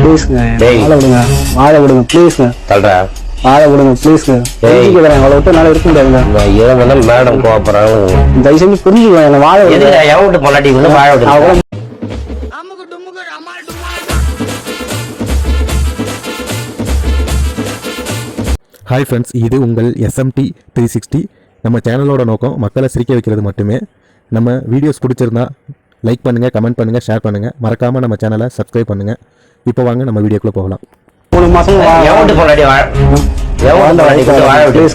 ப்ளீஸ்ங்க வாழ விடுங்க ப்ளீஸ்ங்க சொல்ற வாழ விடுங்க ப்ளீஸ்ங்க புரிஞ்சுக்கிறேன் அவளை விட்டு என்னால இருக்க முடியாதுங்க ஏன் மேடம் கோபப்படுறாங்க தயவு செஞ்சு புரிஞ்சுக்குவேன் என்ன வாழ விடுங்க எவன் விட்டு பொண்டாட்டி வந்து வாழ விடுங்க ஹாய் ஃப்ரெண்ட்ஸ், இது உங்கள் SMT 360. நம்ம சேனலோட நோக்கம் மக்களை சிரிக்க வைக்கிறது மட்டுமே. நம்ம வீடியோஸ் பிடிச்சிருந்தா லைக் பண்ணுங்கள், கமெண்ட் பண்ணுங்கள், ஷேர் பண்ணுங்கள். மறக்காமல் நம்ம சேனலை சப்ஸ்கிரைப் பண்ணுங்கள். இப்போ வாங்க நம்ம வீடியோக்குள்ளே போகலாம். 3 மாசம் எவன் பொண்டாட்டி வாழ விட்டு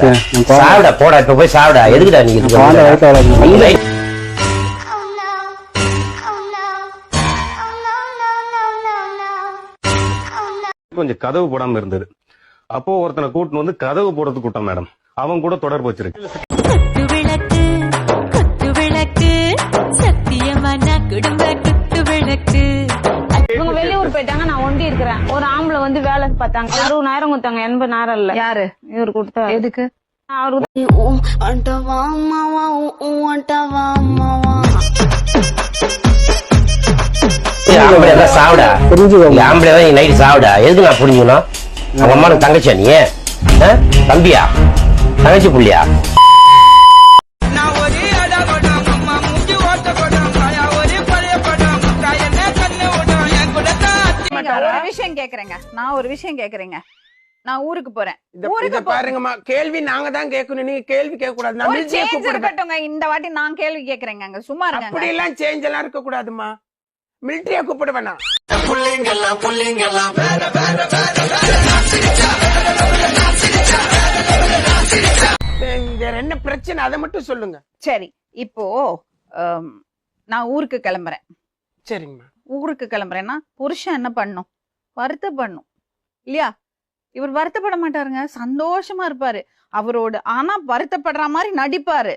சாவிடா போடா, இப்ப போய் சாவிடா. எதுக்குடா நீங்க கொஞ்சம் கதவு போடாம இருந்தது. அப்போ ஒருத்தனை கூட்டின்னு வந்து கதவு போடுறது கூட்டம் மேடம். அவன் கூட தொடர்பு வச்சிருக்கு. இவங்க வெளியூர் போயிட்டாங்க, நான் ஒண்டி இருக்கிறேன். ஒரு ஆம்பளை வந்து வேலை பார்த்தாங்க, 60,000 கொடுத்தாங்க, 80,000 இல்ல. யாரு இவரு கொடுத்தா? எதுக்கு? அவருக்கு சாவிடா ஆம்பளை நைட்டு சாவிடா. எதுக்கு நான் புரிஞ்சுக்கணும்? அவங்க அம்மா தங்கச்சியா நீ? தம்பியா? தங்கச்சி புள்ளியா? ஒரு விஷயம் கேக்குறேங்க. நான் ஊருக்கு போறேன். பாருங்கம்மா, கேள்வி நாங்க தான் கேட்கணும், நீங்க கேள்வி கேட்க கூடாது. இந்த வாட்டி நான் கேள்வி கேக்குறேங்க. சும்மா இருங்க. அப்படி எல்லாம் சேஞ்ச் எல்லாம் இருக்க கூடாதுமா. மிலிட்டரியா கூப்பிட வேணாம். என்ன பிரச்சனை அதை மட்டும் சொல்லுங்க. சரி, இப்போ நான் ஊருக்கு கிளம்புறேன். சரிங்கம்மா. ஊருக்கு கிளம்புறேன்னா புருஷன் என்ன பண்ணும்? வருத்தப்படணும் இல்லையா? இவர் வருத்தப்பட மாட்டாருங்க, சந்தோஷமா இருப்பாரு அவரோட. ஆனா வருத்தப்படுற மாதிரி நடிப்பாரு.